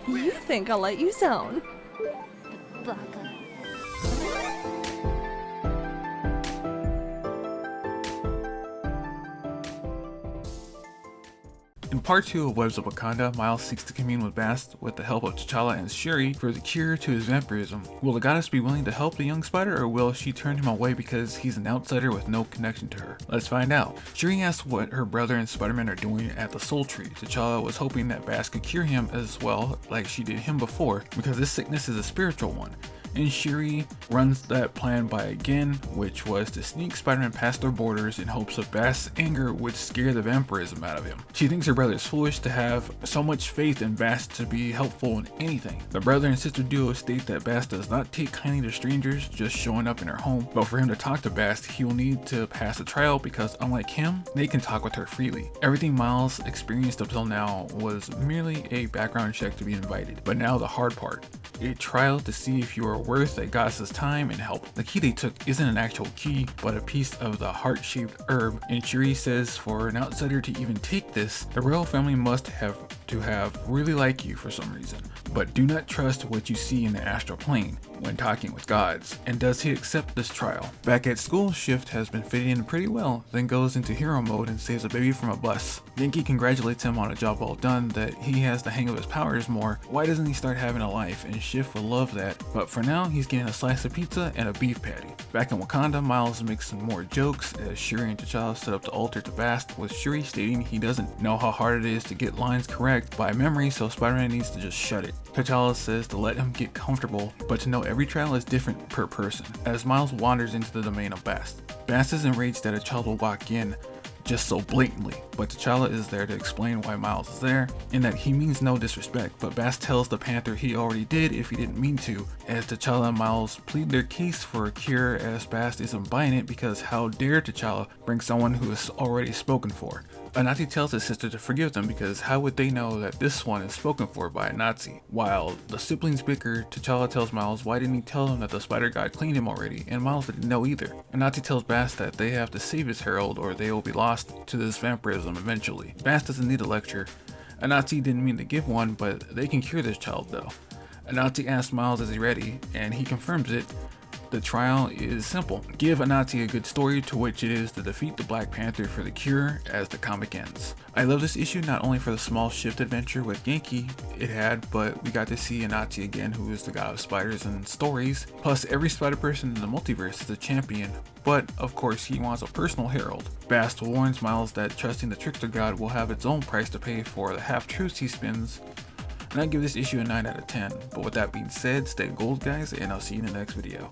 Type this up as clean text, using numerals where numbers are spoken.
You think I'll let you zone? Baka. In part 2 of Webs of Wakanda, Miles seeks to commune with Bast with the help of T'Challa and Shuri for the cure to his vampirism. Will the goddess be willing to help the young spider, or will she turn him away because he's an outsider with no connection to her? Let's find out. Shuri asks what her brother and Spider-Man are doing at the Soul Tree. T'Challa was hoping that Bast could cure him as well, like she did him before, because this sickness is a spiritual one. And Shuri runs that plan by again, which was to sneak Spider-Man past their borders in hopes of Bast's anger would scare the vampirism out of him. She thinks her brother is foolish to have so much faith in Bast to be helpful in anything. The brother and sister duo state that Bast does not take kindly to strangers just showing up in her home, but for him to talk to Bast, he will need to pass a trial because unlike him, they can talk with her freely. Everything Miles experienced up till now was merely a background check to be invited, but now the hard part. A trial to see if you are worth a goddess's time and help. The key they took isn't an actual key, but a piece of the heart-shaped herb, and Shuri says for an outsider to even take this, the royal family must have really like you for some reason. But do not trust what you see in the astral plane when talking with gods. And does he accept this trial? Back at school, Shift has been fitting in pretty well, then goes into hero mode and saves a baby from a bus. Yankee congratulates him on a job well done, that he has the hang of his powers more. Why doesn't he start having a life? And Shift will love that, but for now he's getting a slice of pizza and a beef patty. Back in Wakanda, Miles makes some more jokes as Shuri and T'Challa set up the altar to Bast, with Shuri stating he doesn't know how hard it is to get lines correct by memory, so Spider-Man needs to just shut it. T'Challa says to let him get comfortable, but to know every trial is different per person, as Miles wanders into the domain of Bast. Bast is enraged that a child will walk in just so blatantly, but T'Challa is there to explain why Miles is there, and that he means no disrespect, but Bast tells the Panther he already did if he didn't mean to, as T'Challa and Miles plead their case for a cure, as Bast isn't buying it because how dare T'Challa bring someone who is already spoken for. A Nazi tells his sister to forgive them because how would they know that this one is spoken for by a Nazi? While the siblings bicker, T'Challa tells Miles why didn't he tell him that the spider god cleaned him already, and Miles didn't know either. A Nazi tells Bast that they have to save his herald or they will be lost to this vampirism eventually. Bast doesn't need a lecture. A Nazi didn't mean to give one, but they can cure this child though. A Nazi asks Miles is he ready, and he confirms it. The trial is simple. Give a Nazi a good story, to which it is to defeat the Black Panther for the cure as the comic ends. I love this issue not only for the small Shift adventure with Yankee it had, but we got to see a Nazi again who is the god of spiders and stories. Plus every spider person in the multiverse is a champion, but of course he wants a personal herald. Bast warns Miles that trusting the trickster god will have its own price to pay for the half-truths he spins. And I give this issue a 9 out of 10. But with that being said, stay gold guys, and I'll see you in the next video.